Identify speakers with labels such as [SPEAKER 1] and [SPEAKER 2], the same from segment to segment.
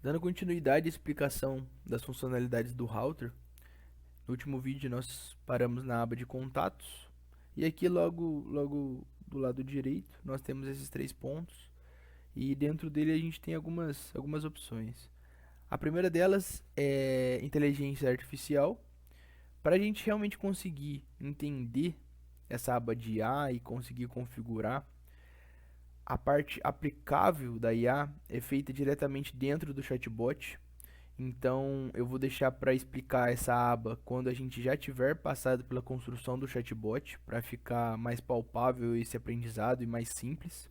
[SPEAKER 1] Dando continuidade à explicação das funcionalidades do router, no último vídeo nós paramos na aba de contatos e aqui logo do lado direito nós temos esses três pontos e dentro dele a gente tem algumas opções. A primeira delas é inteligência artificial. Para a gente realmente conseguir entender essa aba de IA e conseguir configurar, a parte aplicável da IA é feita diretamente dentro do chatbot. Então, eu vou deixar para explicar essa aba quando a gente já tiver passado pela construção do chatbot, para ficar mais palpável esse aprendizado e mais simples.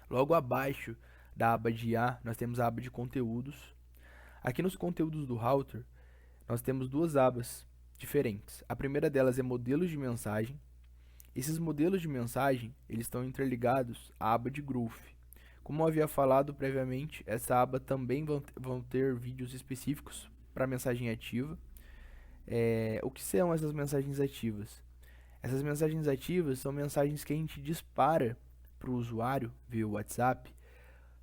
[SPEAKER 1] Logo abaixo da aba de IA, nós temos a aba de conteúdos. Aqui nos conteúdos do router, nós temos duas abas diferentes. A primeira delas é modelos de mensagem. Esses modelos de mensagem, eles estão interligados à aba de Growth. Como eu havia falado previamente, essa aba também vão ter vídeos específicos para mensagem ativa. O que são essas mensagens ativas? Essas mensagens ativas são mensagens que a gente dispara para o usuário via WhatsApp.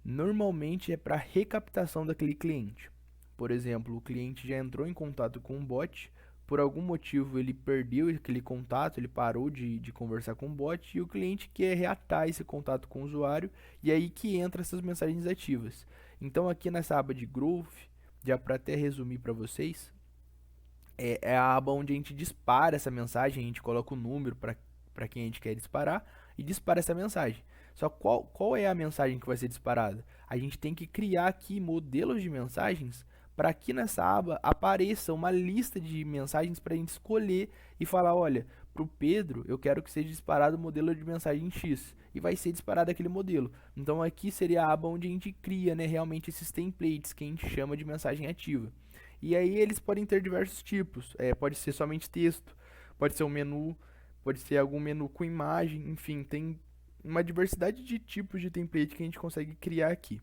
[SPEAKER 1] Normalmente é para recaptação daquele cliente. Por exemplo, o cliente já entrou em contato com um bot, por algum motivo ele perdeu aquele contato, ele parou de conversar com o bot e o cliente quer reatar esse contato com o usuário e aí que entra essas mensagens ativas. Então aqui nessa aba de Growth, já para até resumir para vocês, é a aba onde a gente dispara essa mensagem, a gente coloca o número para quem a gente quer disparar e dispara essa mensagem. Só qual é a mensagem que vai ser disparada? A gente tem que criar aqui modelos de mensagens para que nessa aba apareça uma lista de mensagens para a gente escolher e falar, olha, para o Pedro eu quero que seja disparado o modelo de mensagem X e vai ser disparado aquele modelo. Então aqui seria a aba onde a gente cria, né, realmente esses templates que a gente chama de mensagem ativa. E aí eles podem ter diversos tipos, pode ser somente texto, pode ser um menu, pode ser algum menu com imagem, enfim, tem uma diversidade de tipos de template que a gente consegue criar aqui.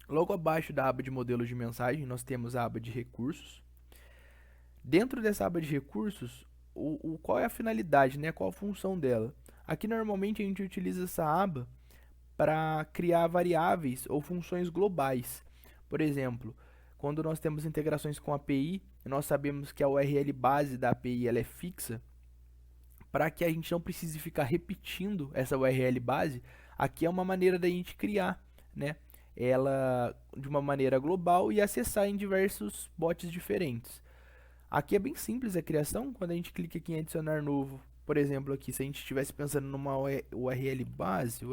[SPEAKER 1] Logo abaixo da aba de modelos de mensagem, nós temos a aba de recursos. Dentro dessa aba de recursos, qual é a finalidade, né? Qual a função dela? Aqui normalmente a gente utiliza essa aba para criar variáveis ou funções globais. Por exemplo, quando nós temos integrações com a API, nós sabemos que a URL base da API ela é fixa. Para que a gente não precise ficar repetindo essa URL base, aqui é uma maneira da gente criar, né, ela de uma maneira global e acessar em diversos bots diferentes. Aqui é bem simples a criação, quando a gente clica aqui em adicionar novo, por exemplo, aqui se a gente estivesse pensando numa URL base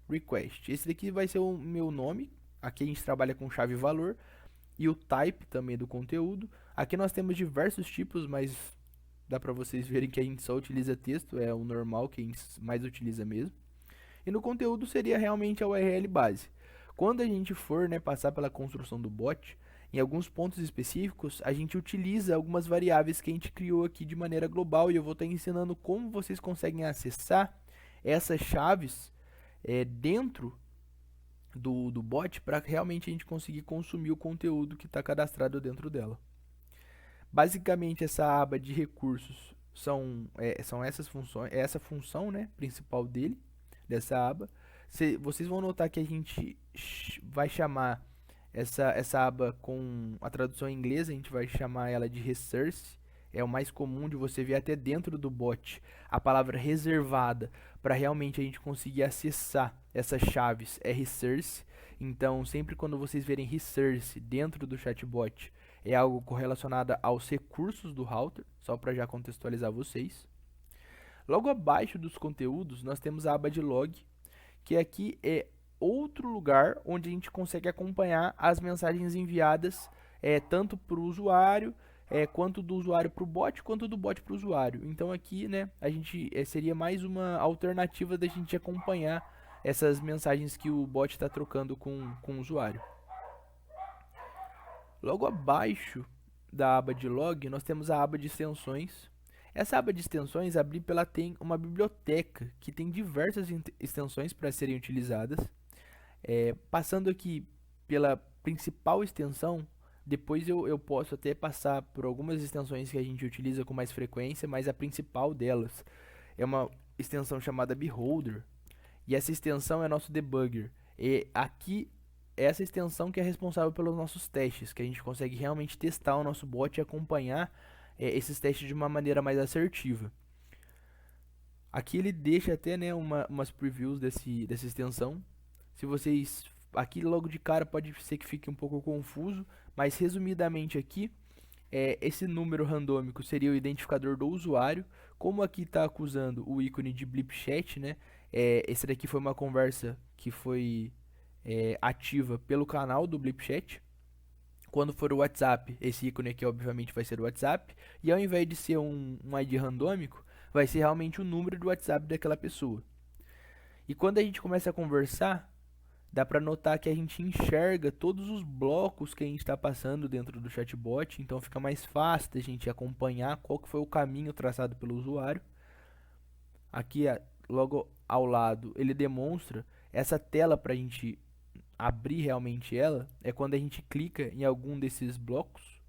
[SPEAKER 1] request. Esse daqui vai ser o meu nome. Aqui a gente trabalha com chave e valor e o type também do conteúdo. Aqui nós temos diversos tipos, mas dá para vocês verem que a gente só utiliza texto, é o normal que a gente mais utiliza mesmo. E no conteúdo seria realmente a URL base. Quando a gente for, né, passar pela construção do bot, em alguns pontos específicos, a gente utiliza algumas variáveis que a gente criou aqui de maneira global e eu vou estar ensinando como vocês conseguem acessar essas chaves dentro do bot para realmente a gente conseguir consumir o conteúdo que está cadastrado dentro dela. Basicamente, essa aba de recursos são essas funções, essa função, né, principal dessa aba. Vocês vão notar que a gente vai chamar essa aba com a tradução em inglês, a gente vai chamar ela de resource. É o mais comum de você ver até dentro do bot a palavra reservada para realmente a gente conseguir acessar essas chaves é resource. Então, sempre quando vocês verem resource dentro do chatbot, é algo correlacionado aos recursos do router, só para já contextualizar vocês. Logo abaixo dos conteúdos, nós temos a aba de log, que aqui é outro lugar onde a gente consegue acompanhar as mensagens enviadas tanto para o usuário, quanto do usuário para o bot, quanto do bot para o usuário. Então aqui, né, a gente seria mais uma alternativa da gente acompanhar essas mensagens que o bot está trocando com o usuário. Logo abaixo da aba de log, nós temos a aba de extensões. Essa aba de extensões, a Blip, ela tem uma biblioteca que tem diversas extensões para serem utilizadas. Passando aqui pela principal extensão, depois eu posso até passar por algumas extensões que a gente utiliza com mais frequência, mas a principal delas é uma extensão chamada Beholder. E essa extensão é nosso debugger. E aqui essa extensão que é responsável pelos nossos testes, que a gente consegue realmente testar o nosso bot e acompanhar esses testes de uma maneira mais assertiva. Aqui ele deixa até, né, umas previews dessa extensão. Se vocês, aqui logo de cara pode ser que fique um pouco confuso, mas resumidamente aqui, esse número randômico seria o identificador do usuário. Como aqui está acusando o ícone de blip chat, né? Esse daqui foi uma conversa que foi ativa pelo canal do blip chat. Quando for o WhatsApp, esse ícone aqui obviamente vai ser o WhatsApp. E ao invés de ser um ID randômico, vai ser realmente o número do WhatsApp daquela pessoa. E quando a gente começa a conversar, dá para notar que a gente enxerga todos os blocos que a gente está passando dentro do chatbot, então fica mais fácil da gente acompanhar qual que foi o caminho traçado pelo usuário. Aqui, logo ao lado, ele demonstra essa tela para a gente abrir realmente ela, é quando a gente clica em algum desses blocos.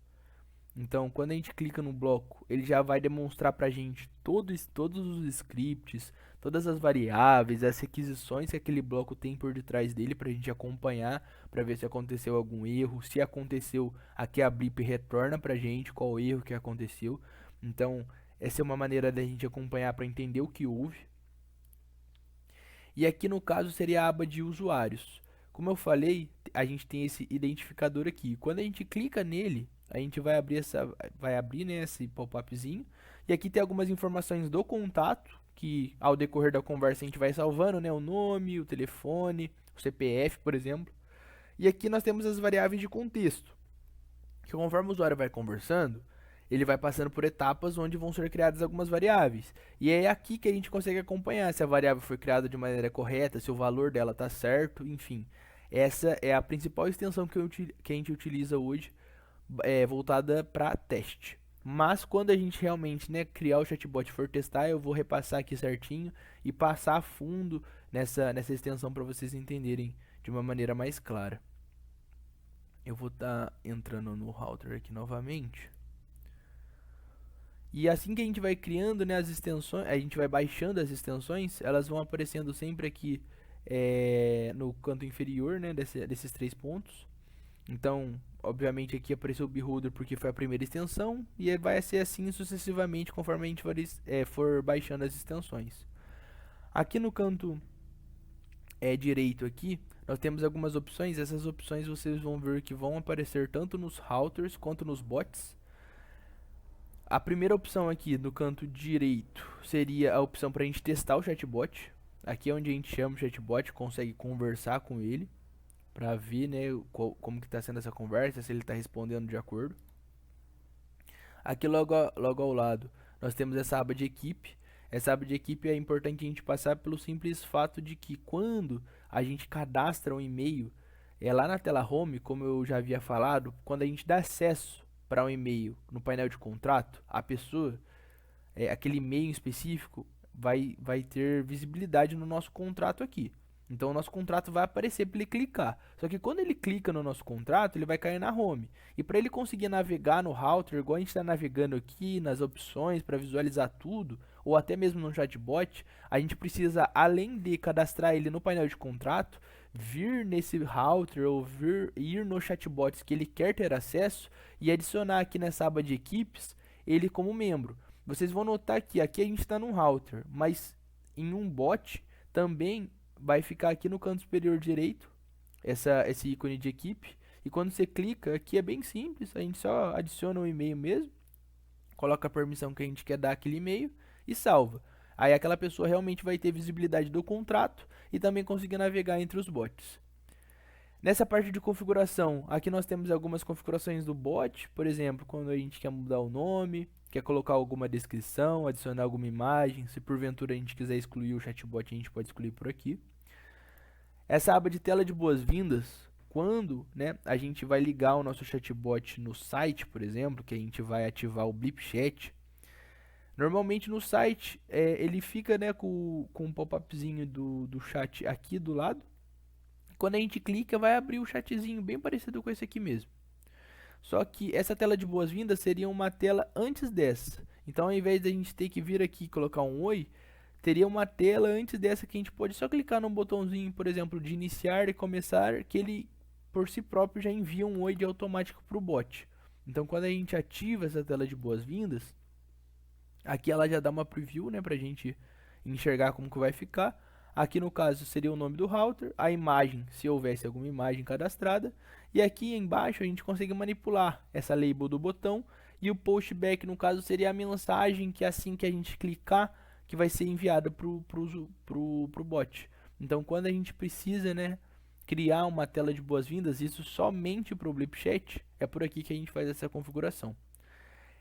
[SPEAKER 1] Então, quando a gente clica no bloco, ele já vai demonstrar para a gente todos os scripts, todas as variáveis, as requisições que aquele bloco tem por detrás dele para a gente acompanhar, para ver se aconteceu algum erro. Se aconteceu, aqui a blip retorna para a gente qual erro que aconteceu. Então, essa é uma maneira da gente acompanhar para entender o que houve. E aqui no caso seria a aba de usuários. Como eu falei, a gente tem esse identificador aqui. Quando a gente clica nele, a gente vai abrir, né, esse pop-upzinho. E aqui tem algumas informações do contato, que ao decorrer da conversa a gente vai salvando, né, o nome, o telefone, o CPF, por exemplo. E aqui nós temos as variáveis de contexto, que conforme o usuário vai conversando, ele vai passando por etapas onde vão ser criadas algumas variáveis. E é aqui que a gente consegue acompanhar se a variável foi criada de maneira correta, se o valor dela está certo, enfim. Essa é a principal extensão que a gente utiliza hoje, voltada para teste. Mas quando a gente realmente, né, criar o chatbot e for testar, eu vou repassar aqui certinho e passar a fundo nessa extensão para vocês entenderem de uma maneira mais clara. Eu vou estar entrando no router aqui novamente. E assim que a gente vai criando, né, as extensões, a gente vai baixando as extensões, elas vão aparecendo sempre aqui no canto inferior, né, desses 3 pontos. Então, obviamente aqui apareceu o Beholder porque foi a primeira extensão, e vai ser assim sucessivamente conforme a gente for baixando as extensões. Aqui no canto direito aqui, nós temos algumas opções. Essas opções vocês vão ver que vão aparecer tanto nos routers quanto nos bots. A primeira opção aqui no canto direito seria a opção para a gente testar o chatbot. Aqui é onde a gente chama o chatbot, consegue conversar com ele para ver, né, como que está sendo essa conversa, se ele está respondendo de acordo. Aqui logo ao lado nós temos essa aba de equipe. Essa aba de equipe é importante a gente passar pelo simples fato de que quando a gente cadastra um e-mail, lá na tela home, como eu já havia falado, quando a gente dá acesso para um e-mail no painel de contrato, a pessoa, aquele e-mail em específico, vai ter visibilidade no nosso contrato aqui. Então o nosso contrato vai aparecer para ele clicar. Só que quando ele clica no nosso contrato, ele vai cair na home. E para ele conseguir navegar no router, igual a gente está navegando aqui nas opções para visualizar tudo, ou até mesmo no chatbot, a gente precisa, além de cadastrar ele no painel de contrato, vir nesse router ou ir no chatbots que ele quer ter acesso e adicionar aqui nessa aba de equipes ele como membro. Vocês vão notar que aqui a gente está num router, mas em um bot também vai ficar aqui no canto superior direito esse ícone de equipe. E quando você clica, aqui é bem simples, a gente só adiciona um e-mail mesmo, coloca a permissão que a gente quer dar aquele e-mail e salva. Aí aquela pessoa realmente vai ter visibilidade do contrato e também conseguir navegar entre os bots. Nessa parte de configuração, aqui nós temos algumas configurações do bot, por exemplo, quando a gente quer mudar o nome, quer colocar alguma descrição, adicionar alguma imagem, se porventura a gente quiser excluir o chatbot, a gente pode excluir por aqui. Essa aba de tela de boas-vindas, quando, né, a gente vai ligar o nosso chatbot no site, por exemplo, que a gente vai ativar o blip chat, normalmente no site ele fica, né, com um pop-upzinho do chat aqui do lado. Quando a gente clica, vai abrir o chatzinho bem parecido com esse aqui mesmo. Só que essa tela de boas-vindas seria uma tela antes dessa. Então, ao invés de a gente ter que vir aqui e colocar um oi, teria uma tela antes dessa que a gente pode só clicar no botãozinho, por exemplo, de iniciar e começar, que ele por si próprio já envia um oi de automático para o bot. Então quando a gente ativa essa tela de boas-vindas, aqui ela já dá uma preview, né, para a gente enxergar como que vai ficar. Aqui no caso seria o nome do router, a imagem, se houvesse alguma imagem cadastrada, e aqui embaixo a gente consegue manipular essa label do botão, e o postback no caso seria a mensagem que assim que a gente clicar, que vai ser enviada pro bot. Então quando a gente precisa, né, criar uma tela de boas-vindas, isso somente para o Blip Chat, é por aqui que a gente faz essa configuração.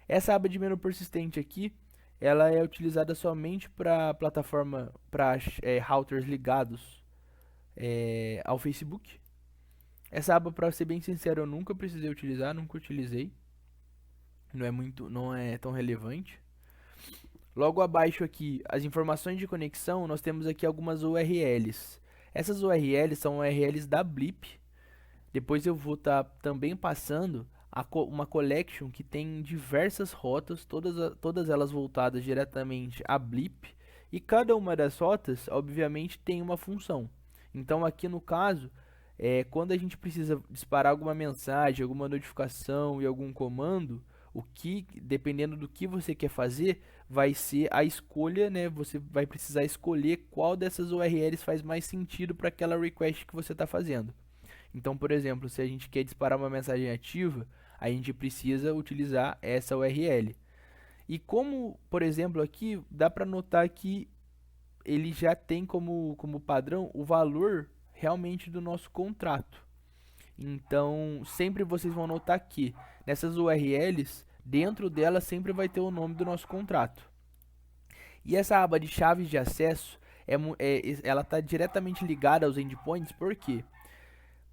[SPEAKER 1] Essa aba de menu persistente aqui, ela é utilizada somente para plataforma, para routers ligados ao Facebook. Essa aba, para ser bem sincero, eu nunca precisei utilizar, nunca utilizei. Não é tão relevante. Logo abaixo aqui, as informações de conexão, nós temos aqui algumas URLs. Essas URLs são URLs da Blip. Depois eu vou estar também passando uma collection que tem diversas rotas, todas elas voltadas diretamente a Blip, e cada uma das rotas, obviamente, tem uma função. Então aqui no caso, quando a gente precisa disparar alguma mensagem, alguma notificação e algum comando, dependendo do que você quer fazer, vai ser a escolha, né? Você vai precisar escolher qual dessas URLs faz mais sentido para aquela request que você está fazendo. Então, por exemplo, se a gente quer disparar uma mensagem ativa, a gente precisa utilizar essa URL. E como, por exemplo, aqui dá para notar que ele já tem como padrão o valor realmente do nosso contrato. Então, sempre vocês vão notar que nessas URLs, dentro dela sempre vai ter o nome do nosso contrato. E essa aba de chaves de acesso, ela está diretamente ligada aos endpoints, por quê?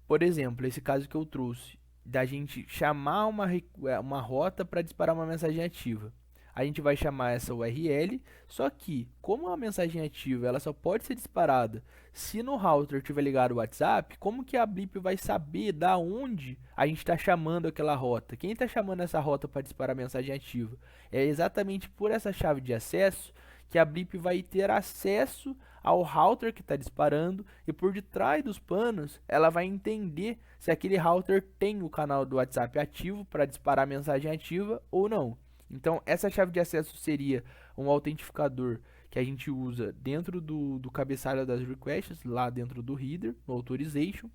[SPEAKER 1] Por exemplo, esse caso que eu trouxe, da gente chamar uma rota para disparar uma mensagem ativa. A gente vai chamar essa URL, só que, como a mensagem ativa ela só pode ser disparada se no router tiver ligado o WhatsApp, como que a Blip vai saber da onde a gente está chamando aquela rota? Quem está chamando essa rota para disparar a mensagem ativa? É exatamente por essa chave de acesso que a Blip vai ter acesso ao router que está disparando, e por detrás dos panos ela vai entender se aquele router tem o canal do WhatsApp ativo para disparar a mensagem ativa ou não. Então essa chave de acesso seria um autentificador que a gente usa dentro do cabeçalho das requests, lá dentro do header, no authorization.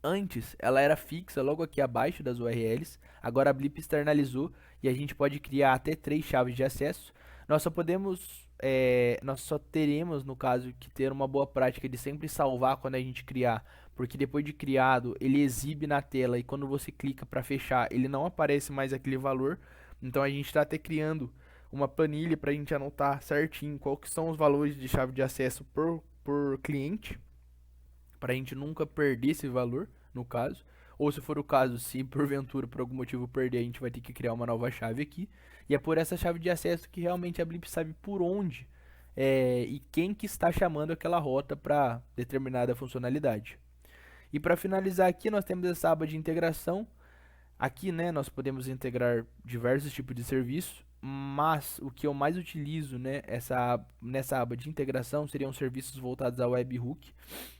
[SPEAKER 1] Antes ela era fixa logo aqui abaixo das URLs, agora a Blip externalizou e a gente pode criar até 3 chaves de acesso. Nós só teremos, no caso, que ter uma boa prática de sempre salvar quando a gente criar, porque depois de criado ele exibe na tela e quando você clica para fechar ele não aparece mais aquele valor. Então a gente está até criando uma planilha para a gente anotar certinho qual que são os valores de chave de acesso por cliente, para a gente nunca perder esse valor, no caso. Ou se for o caso, se porventura por algum motivo perder, a gente vai ter que criar uma nova chave aqui. E é por essa chave de acesso que realmente a Blip sabe por onde e quem que está chamando aquela rota para determinada funcionalidade. E para finalizar aqui, nós temos essa aba de integração. Aqui, né, nós podemos integrar diversos tipos de serviço, mas o que eu mais utilizo, né, nessa aba de integração seriam serviços voltados ao webhook.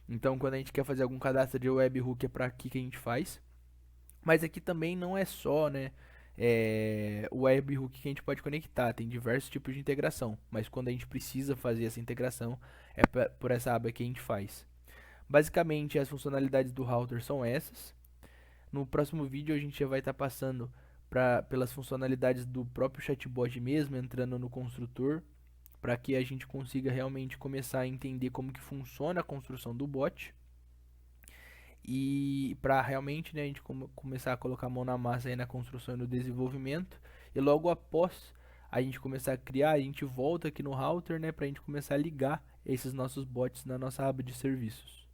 [SPEAKER 1] Então, quando a gente quer fazer algum cadastro de webhook, é para aqui que a gente faz. Mas aqui também não é só, né, o webhook que a gente pode conectar, tem diversos tipos de integração. Mas quando a gente precisa fazer essa integração, é por essa aba que a gente faz. Basicamente, as funcionalidades do router são essas. No próximo vídeo a gente já vai estar passando pelas funcionalidades do próprio chatbot mesmo, entrando no construtor, para que a gente consiga realmente começar a entender como que funciona a construção do bot. E para realmente, né, a gente começar a colocar a mão na massa aí na construção e no desenvolvimento. E logo após a gente começar a criar, a gente volta aqui no router, né, para a gente começar a ligar esses nossos bots na nossa aba de serviços.